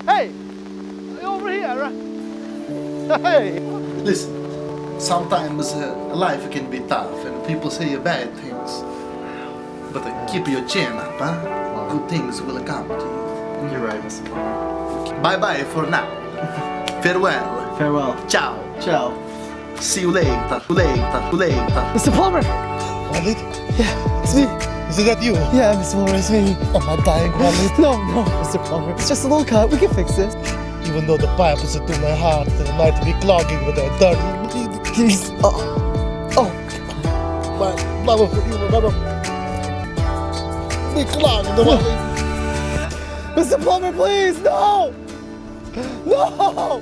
Hey, over here. Hey. Listen, sometimes life can be tough and people say bad things. But keep your chin up, huh? Good things will come to you. You're right, Mr. Plumber. Bye bye for now. Farewell. Farewell. Ciao. Ciao. See you later. Later. Mr. Plumber. Khalid? Yeah, it's me. Is that you? Yeah, Mr. Plumber, it's me. Am I dying, Khalid? No, Mr. Plumber. It's just a little cut. We can fix this. Even though the pipe is to my heart and it might be clogging with that dirt. Please. Oh. My love for you, remember? Be clogged the way. Mr. Plumber, please, no! No!